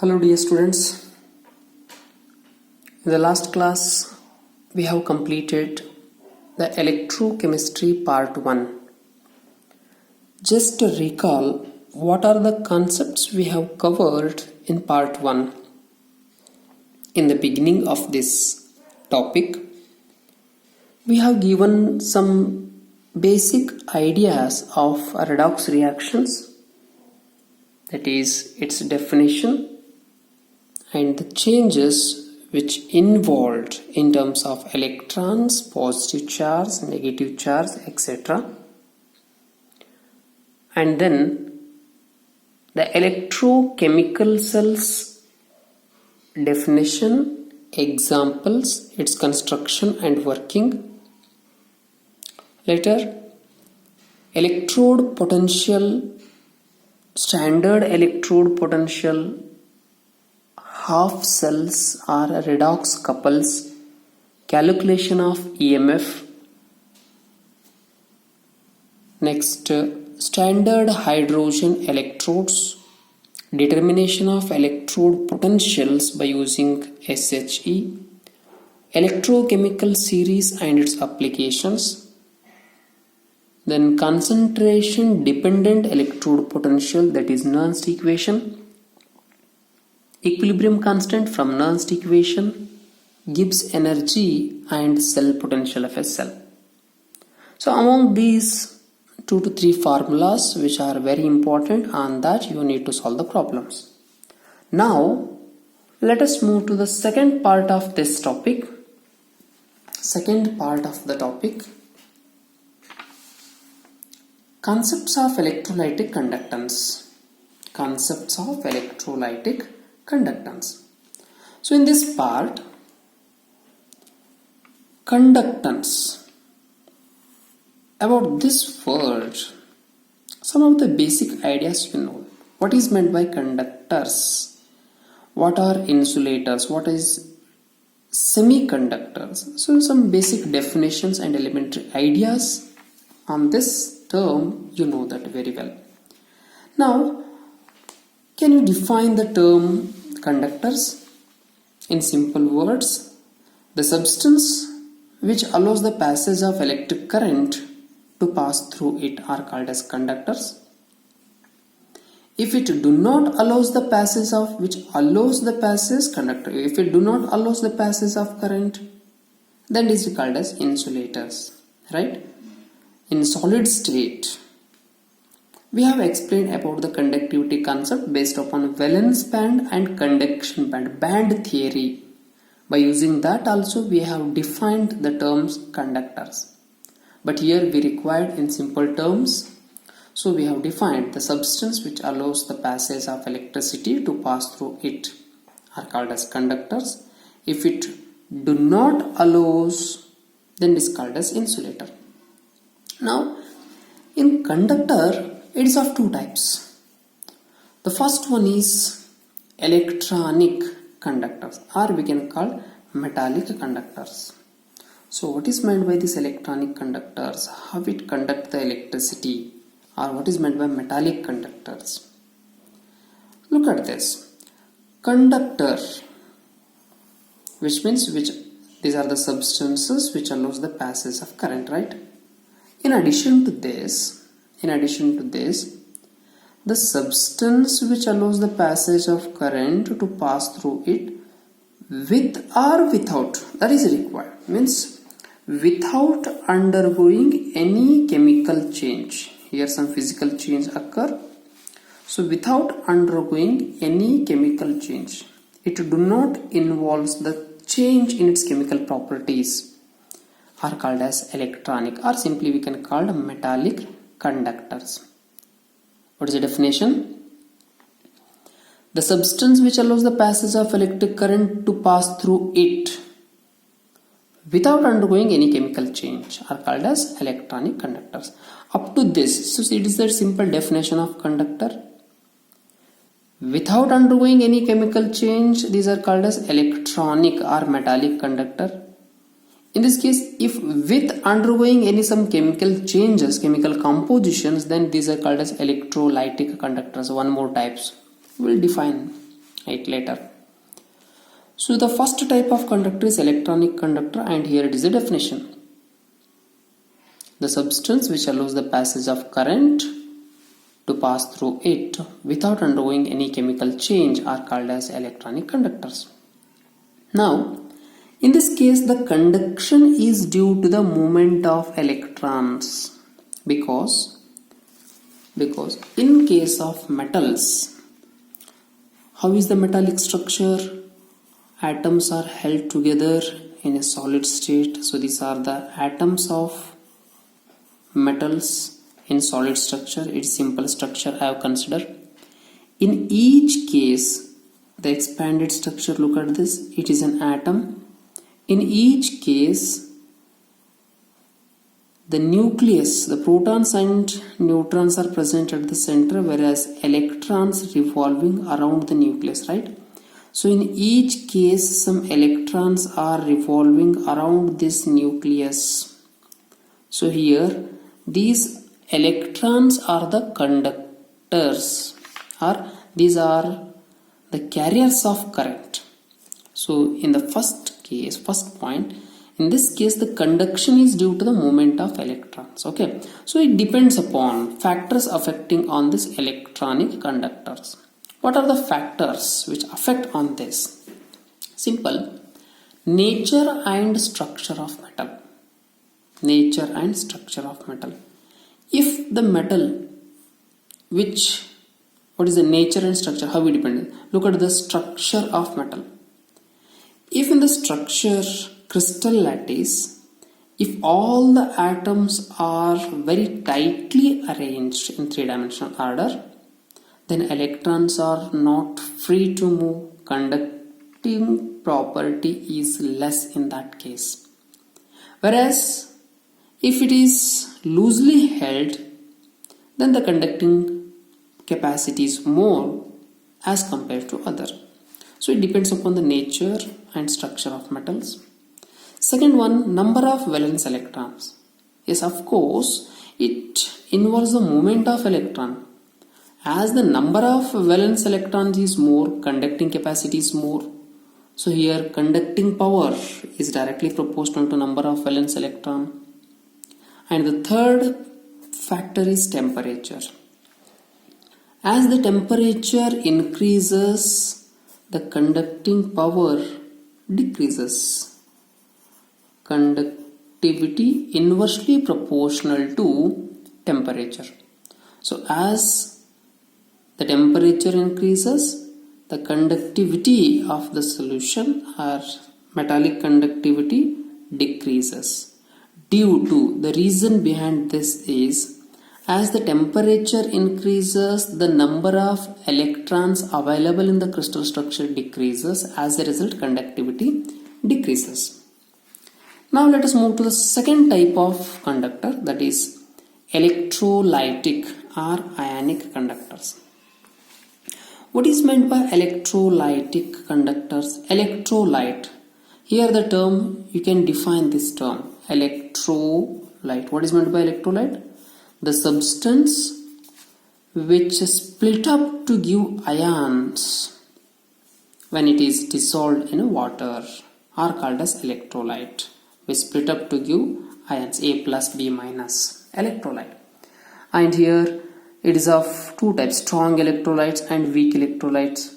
Hello dear students, in the last class we have completed the electrochemistry part 1. Just to recall, what are the concepts we have covered in part 1? In the beginning of this topic, we have given some basic ideas of redox reactions, that is its definition and the changes which involved in terms of electrons, positive charge, negative charge, etc. And then the electrochemical cells definition, examples, its construction and working. Later, electrode potential, standard electrode potential, half cells or redox couples, calculation of EMF. Next, standard hydrogen electrodes, determination of electrode potentials by using SHE, electrochemical series and its applications. Then concentration dependent electrode potential, that is Nernst equation. Equilibrium constant from Nernst equation, Gibbs energy and cell potential of a cell. So among these 2 to 3 formulas which are very important, on that you need to solve the problems. Now let us move to the second part of this topic. Second part of the topic, concepts of electrolytic conductance. Concepts of electrolytic conductance. So in this part, conductance, about this word, some of the basic ideas you know. What is meant by conductors? What are insulators? What is semiconductors? So some basic definitions and elementary ideas on this term, you know that very well. Now, can you define the term conductors? In simple words, the substance which allows the passage of electric current to pass through it are called as conductors. If it do not allows the passage of, which allows the passage, conductor. If it do not allows the passage of current, then it is called as insulators, right? In solid state, we have explained about the conductivity concept based upon valence band and conduction band theory. By using that also we have defined the terms conductors. But here we required in simple terms. So we have defined the substance which allows the passage of electricity to pass through it are called as conductors. If it do not allows, then it is called as insulator. Now in conductor, it is of two types. The first one is electronic conductors, or we can call metallic conductors. So what is meant by these electronic conductors? How it conduct the electricity, or what is meant by metallic conductors? Look at this. Conductor, which means these are the substances which allows the passage of current, right? In addition to this, the substance which allows the passage of current to pass through it with or without, that is required, means without undergoing any chemical change. Here some physical change occur. So without undergoing any chemical change, it do not involves the change in its chemical properties, are called as electronic, or simply we can call them metallic conductors. What is the definition? The substance which allows the passage of electric current to pass through it without undergoing any chemical change are called as electronic conductors. Up to this, so it is the simple definition of conductor. Without undergoing any chemical change, these are called as electronic or metallic conductor. In this case, if with undergoing any some chemical changes, chemical compositions, then these are called as electrolytic conductors. One more types we will define right, later. So the first type of conductor is electronic conductor, and here it is a definition. The substance which allows the passage of current to pass through it without undergoing any chemical change are called as electronic conductors. Now, in this case, the conduction is due to the movement of electrons because in case of metals, how is the metallic structure? Atoms are held together in a solid state. So these are the atoms of metals in solid structure. It's simple structure I have considered. In each case, the expanded structure, look at this, it is an atom. In each case, the nucleus, the protons and neutrons are present at the center, whereas electrons revolving around the nucleus, right? So in each case, some electrons are revolving around this nucleus. So here, these electrons are the conductors, or these are the carriers of current. So in the first point, in this case, the conduction is due to the movement of electrons. Okay, so it depends upon factors affecting on this electronic conductors. What are the factors which affect on this? Simple. Nature and structure of metal. Nature and structure of metal. If the metal, what is the nature and structure? How it depends? Look at the structure of metal. If in the structure crystal lattice, if all the atoms are very tightly arranged in three-dimensional order, then electrons are not free to move. Conducting property is less in that case. Whereas if it is loosely held, then the conducting capacity is more as compared to other. So it depends upon the nature and structure of metals. Second one, number of valence electrons. Yes, of course, it involves the movement of electron. As the number of valence electrons is more, conducting capacity is more. So here conducting power is directly proportional to number of valence electron. And the third factor is temperature. As the temperature increases, the conducting power decreases. Conductivity inversely proportional to temperature. So as the temperature increases, the conductivity of the solution or metallic conductivity decreases. Due to the reason behind this is, as the temperature increases, the number of electrons available in the crystal structure decreases. As a result, conductivity decreases. Now let us move to the second type of conductor, that is electrolytic or ionic conductors. What is meant by electrolytic conductors? Electrolyte. Here the term, you can define this term, electrolyte. What is meant by electrolyte? The substance which split up to give ions when it is dissolved in water are called as electrolyte. We split up to give ions, A plus, B minus, electrolyte. And here it is of two types, strong electrolytes and weak electrolytes.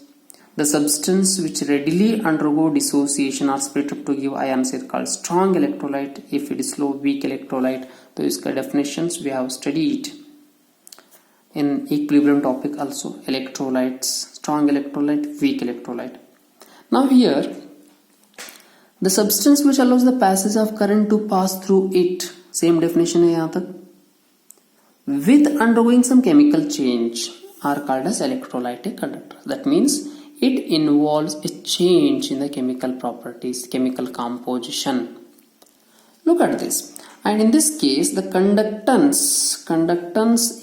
The substance which readily undergo dissociation or split up to give ions is called strong electrolyte. If it is slow, weak electrolyte. Those definitions we have studied in equilibrium topic also. Electrolytes, strong electrolyte, weak electrolyte. Now here, the substance which allows the passage of current to pass through it, same definition है यहाँ तक, with undergoing some chemical change are called as electrolytic conductors. That means it involves a change in the chemical properties, chemical composition. Look at this. And in this case, the conductance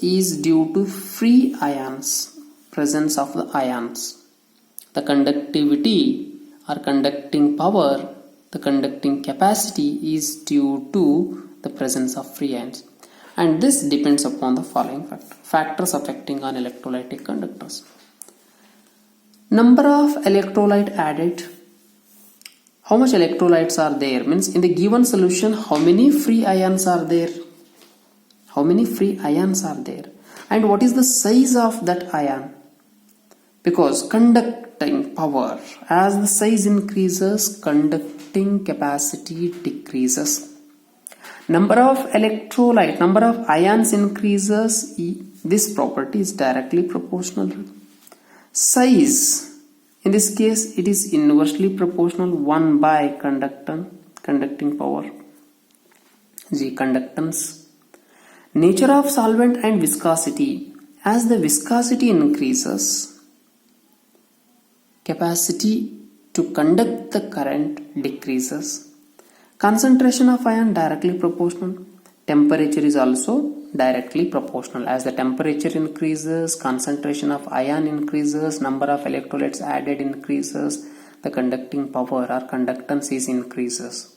is due to free ions, presence of the ions. The conductivity or conducting power, the conducting capacity is due to the presence of free ions. And this depends upon the following factors affecting on electrolytic conductors. Number of electrolyte added. How much electrolytes are there? Means in the given solution, how many free ions are there? How many free ions are there? And what is the size of that ion? Because conducting power, as the size increases, conducting capacity decreases. Number of electrolyte, number of ions increases, this property is directly proportional. Size, in this case it is inversely proportional, 1 by conducting power, G conductance. Nature of solvent and viscosity, as the viscosity increases, capacity to conduct the current decreases. Concentration of ion directly proportional. Temperature is also directly proportional. As the temperature increases, concentration of ion increases, number of electrolytes added increases, the conducting power or conductance is increases.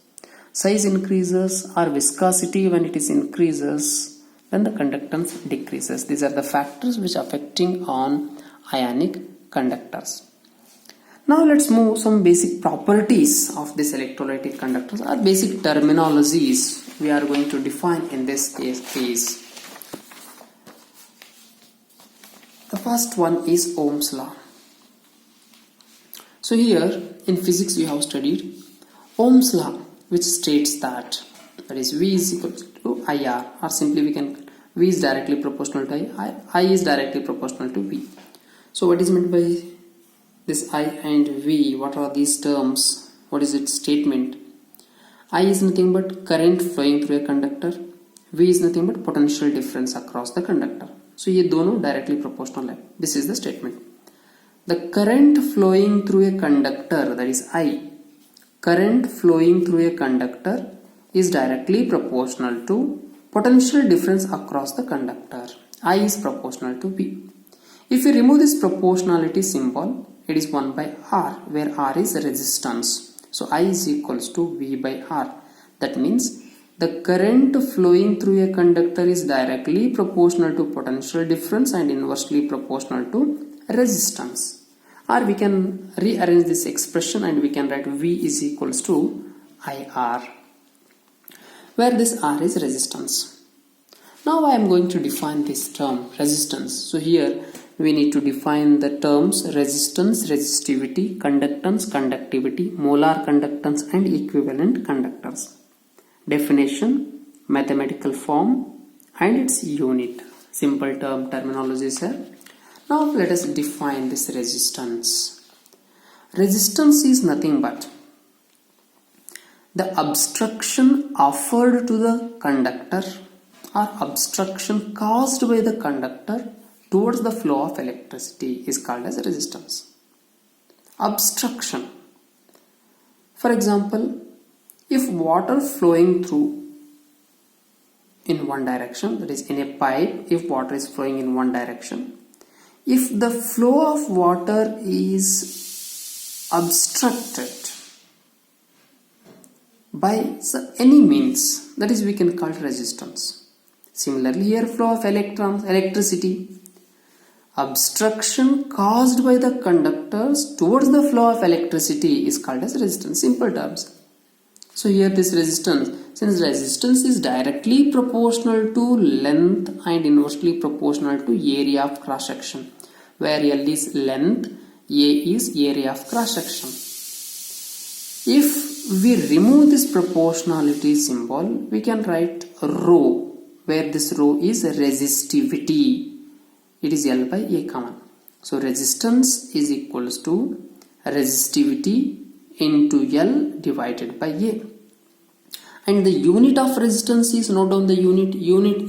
Size increases or viscosity when it is increases, then the conductance decreases. These are the factors which are affecting on ionic conductors. Now let's move some basic properties of this electrolytic conductors or basic terminologies we are going to define in this case. The first one is Ohm's law. So here in physics we have studied Ohm's law, which states that is V is equal to IR, or simply we can V is directly proportional to I is directly proportional to V. So what is meant by this I and V? What are these terms? What is its statement? I is nothing but current flowing through a conductor. V is nothing but potential difference across the conductor. So ये दोनों directly proportional है. This is the statement. The current flowing through a conductor, that is I, current flowing through a conductor is directly proportional to potential difference across the conductor. I is proportional to V. If we remove this proportionality symbol, it is 1 by R, where R is resistance. So I is equals to V by R. That means the current flowing through a conductor is directly proportional to potential difference and inversely proportional to resistance. Or we can rearrange this expression and we can write V is equals to IR, where this R is resistance. Now I am going to define this term resistance. So here we need to define the terms resistance, resistivity, conductance, conductivity, molar conductance and equivalent conductors. Definition, mathematical form and its unit. Simple terminologies here. Now let us define this resistance. Resistance is nothing but the obstruction offered to the conductor or obstruction caused by the conductor towards the flow of electricity is called as resistance. Obstruction. For example, if water flowing through in one direction, that is in a pipe, if water is flowing in one direction, if the flow of water is obstructed by any means, that is we can call resistance. Similarly, airflow of electrons, electricity, obstruction caused by the conductors towards the flow of electricity is called as resistance. Simple terms. So here this resistance, since resistance is directly proportional to length and inversely proportional to area of cross section, where L is length, A is area of cross section. If we remove this proportionality symbol, we can write rho, where this rho is resistivity. It is L by A common. So resistance is equals to resistivity into L divided by A. And the unit of resistance is, note down the unit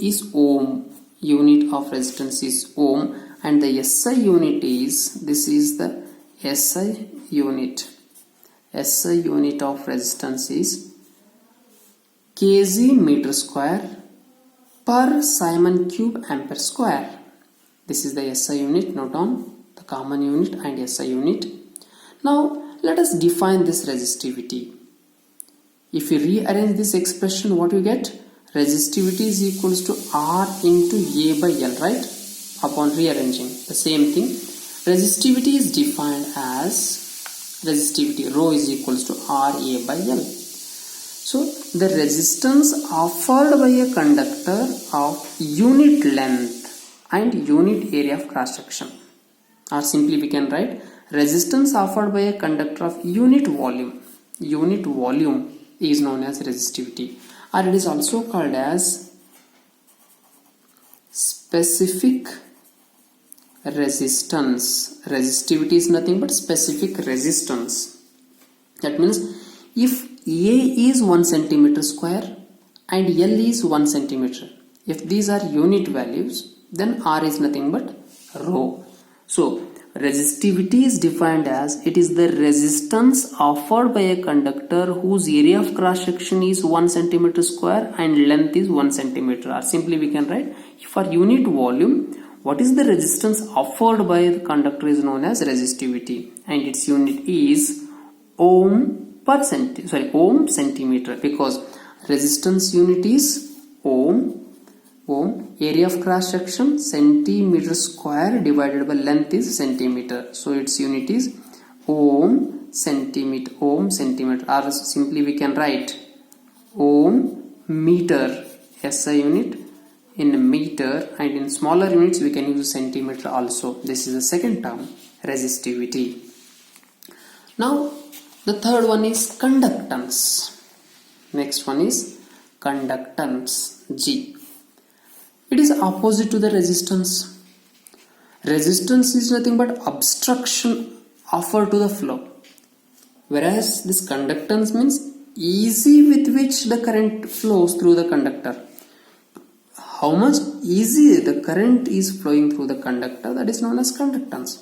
is ohm. Unit of resistance is ohm, and the SI unit is, this is the SI unit. SI unit of resistance is kg meter square per Simon cube ampere square. This is the SI unit, note on the common unit and SI unit. Now let us define this resistivity. If we rearrange this expression, what we get? Resistivity is equals to R into A by L, right? Upon rearranging the same thing. resistivity is defined as resistivity rho is equals to Ra by L. So the resistance offered by a conductor of unit length and unit area of cross section, or simply we can write resistance offered by a conductor of unit volume. Unit volume is known as resistivity, or it is also called as specific resistance. Resistivity is nothing but specific resistance. That means if A is 1 centimeter square and L is 1 centimeter, if these are unit values, then R is nothing but rho. So resistivity is defined as it is the resistance offered by a conductor whose area of cross section is 1 centimeter square and length is 1 centimeter, or simply we can write for unit volume what is the resistance offered by the conductor is known as resistivity, and its unit is ohm centimeter, because resistance unit is ohm, area of cross section centimeter square divided by length is centimeter, so its unit is ohm centimeter, or simply we can write ohm meter, SI unit in meter, and in smaller units we can use centimeter also. This is the second term, resistivity. Now the third one is conductance. Next one is conductance, G. It is opposite to the resistance. Resistance is nothing but obstruction offered to the flow, whereas this conductance means easy with which the current flows through the conductor. How much easy the current is flowing through the conductor, that is known as conductance.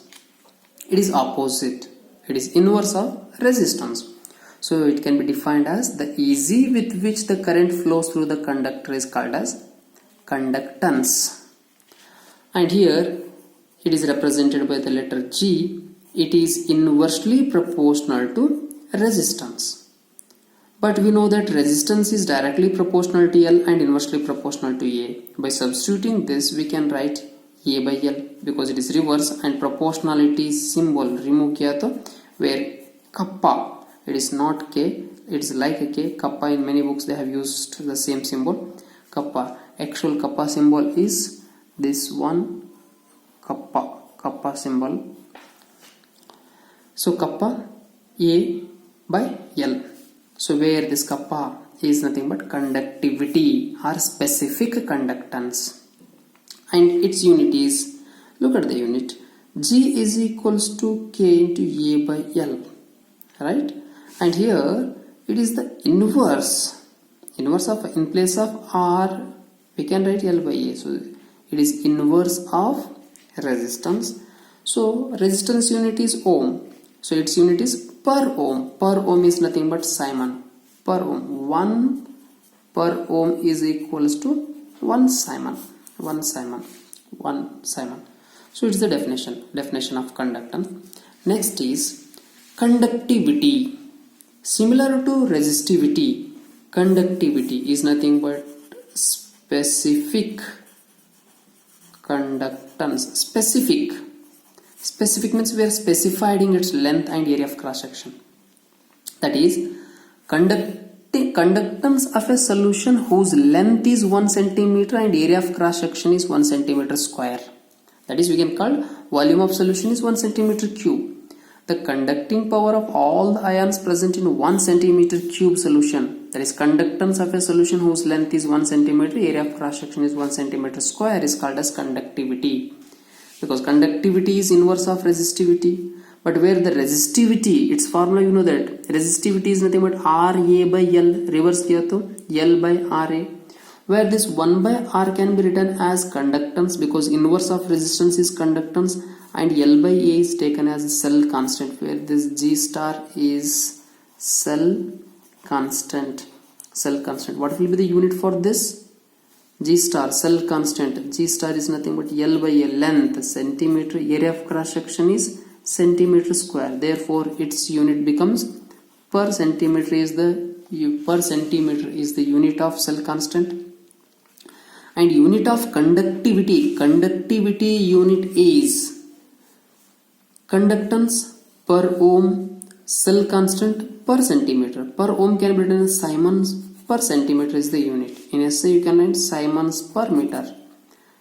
It is opposite, it is inverse of resistance. So it can be defined as the easy with which the current flows through the conductor is called as conductance. And here it is represented by the letter G. It is inversely proportional to resistance. But we know that resistance is directly proportional to L and inversely proportional to A. By substituting this, we can write A by L because it is reverse, and proportionality symbol remove kiya to, where kappa, it is not K, it is like a K. Kappa, in many books they have used the same symbol, kappa. Actual kappa symbol is this one, kappa symbol. So kappa A by L. So where this kappa is nothing but conductivity or specific conductance, and its unit is, look at the unit, G is equals to K into A by L, right? And here it is the inverse of, in place of R we can write L by A, so it is inverse of resistance. So resistance unit is ohm, so its unit is per ohm. Per ohm is nothing but Simon. Per ohm, 1 per ohm is equals to 1 Simon. So it's the definition of conductance. Next is conductivity. Similar to resistivity, conductivity is nothing but specific conductance. Specific means we are specifying its length and area of cross section. That is, conductance of a solution whose length is 1 centimeter and area of cross section is 1 centimeter square. That is, we can call volume of solution is 1 centimeter cube. The conducting power of all the ions present in 1 centimeter cube solution, that is conductance of a solution whose length is 1 centimeter, area of cross section is 1 centimeter square, is called as conductivity. Because conductivity is inverse of resistivity. But where the resistivity, its formula you know that resistivity is nothing but Ra by L, reverse kiya to L by Ra, where this 1 by R can be written as conductance because inverse of resistance is conductance, and L by A is taken as a cell constant, where this G star is cell constant. What will be the unit for this? G star, cell constant. G star is nothing but L by A, length, centimeter, area of cross section is centimeter square. Therefore its unit becomes per centimeter is the unit of cell constant. And unit of conductivity unit is conductance per ohm, cell constant per centimeter. Per ohm can be written as Siemens per centimeter is the unit. In SI you can write Siemens per meter.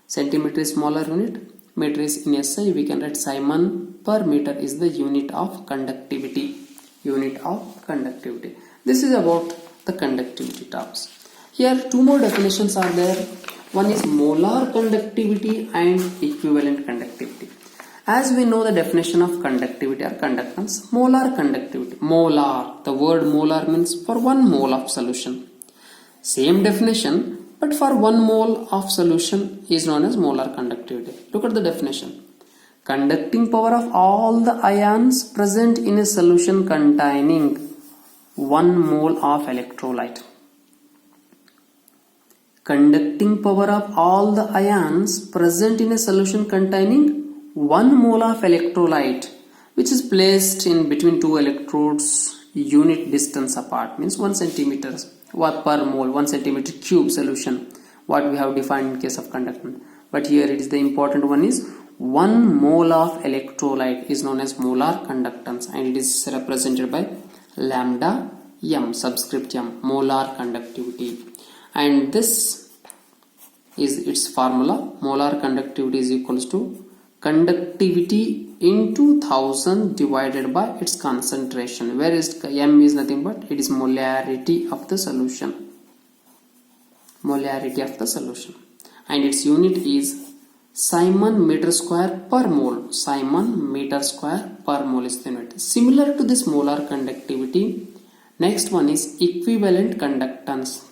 Centimeter is smaller unit, meter is in SI we can write Siemens per meter is the unit of conductivity. Unit of conductivity. This is about the conductivity terms. Here two more definitions are there. One is molar conductivity and equivalent conductivity. As we know the definition of conductivity or conductance, molar conductivity. Molar, the word molar means for 1 mole of solution. Same definition, but for 1 mole of solution is known as molar conductivity. Look at the definition. Conducting power of all the ions present in a solution containing 1 mole of electrolyte. Conducting power of all the ions present in a solution containing 1 mole of electrolyte which is placed in between two electrodes unit distance apart, means 1 centimeter per mole, 1 centimeter cube solution, what we have defined in case of conductance. But here it is the important one is 1 mole of electrolyte is known as molar conductance, and it is represented by lambda m, subscript m, molar conductivity. And this is its formula. Molar conductivity is equals to conductivity into 1000 divided by its concentration, whereas m is nothing but it is molarity of the solution. Molarity of the solution, and its unit is Siemens meter square per mole. Siemens meter square per mole is the unit. Similar to this molar conductivity, next one is equivalent conductance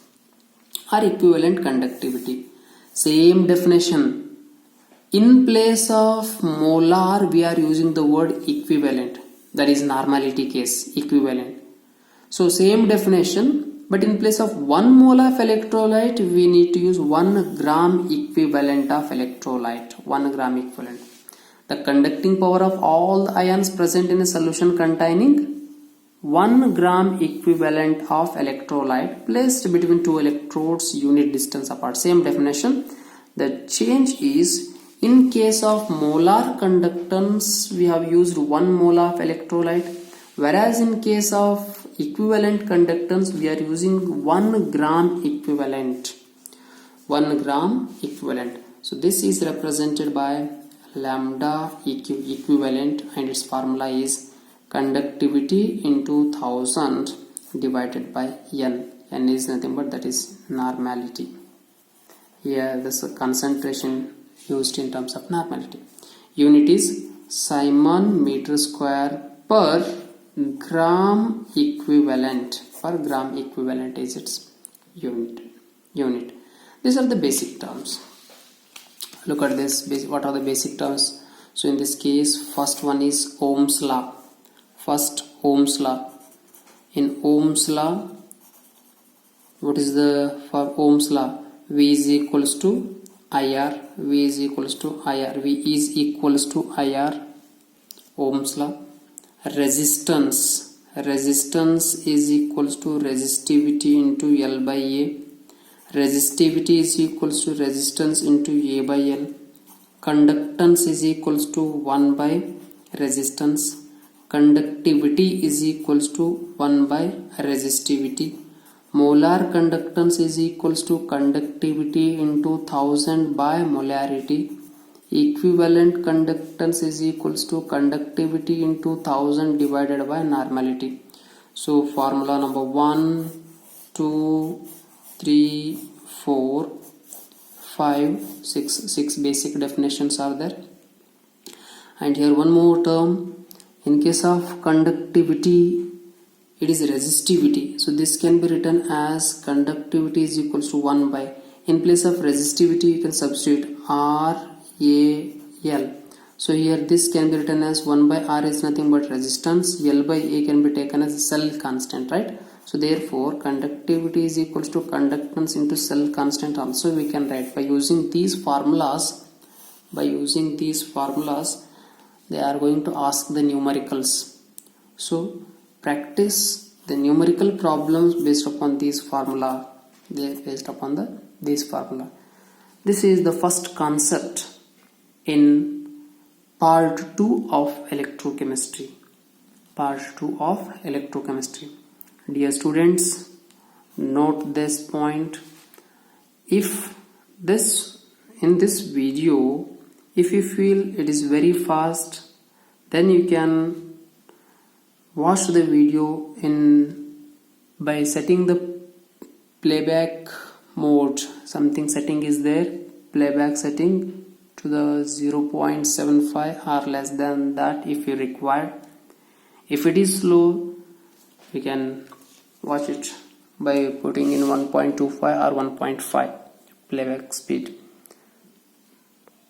or equivalent conductivity. Same definition. In place of molar we are using the word equivalent, that is normality case, equivalent. So same definition, but in place of 1 mole of electrolyte we need to use 1 gram equivalent of electrolyte. 1 gram equivalent. The conducting power of all the ions present in a solution containing 1 gram equivalent of electrolyte placed between two electrodes unit distance apart. Same definition. The change is, in case of molar conductance we have used 1 mole of electrolyte, whereas in case of equivalent conductance we are using 1 gram equivalent. 1 gram equivalent. So this is represented by lambda equivalent, and its formula is conductivity into 1000 divided by n. N is nothing but that is normality. Here this concentration used in terms of normality. Unit is Siemens meter square per gram equivalent. Per gram equivalent is its unit. These are the basic terms. Look at this. What are the basic terms? So in this case, first one is Ohm's law. First, Ohm's law. In Ohm's law, what is the for Ohm's law? V is equals to IR. V is equals to IR. V is equals to IR. Ohm's law. Resistance. Resistance is equals to resistivity into L by A. Resistivity is equals to resistance into A by L. Conductance is equals to 1 by resistance. Conductivity is equals to 1 by resistivity. Molar conductance is equals to conductivity into 1000 by molarity. Equivalent conductance is equals to conductivity into 1000 divided by normality. So formula number 1, 2, 3, 4, 5, 6 basic definitions are there. And here one more term. In case of conductivity, it is resistivity. So this can be written as conductivity is equals to 1 by. In place of resistivity, you can substitute R, A, L. So here this can be written as 1 by R is nothing but resistance. L by A can be taken as cell constant, right? So therefore, conductivity is equals to conductance into cell constant also we can write by using these formulas. By using these formulas, they are going to ask the numericals. So practice the numerical problems based upon these formula. This is the first concept in Part 2 of electrochemistry. Part 2 of electrochemistry. Dear students, note this point. If in this video, if you feel it is very fast, then you can watch the video by setting the playback mode. Something setting is there, playback setting, to the 0.75 or less than that if you require. If it is slow, we can watch it by putting in 1.25 or 1.5 playback speed.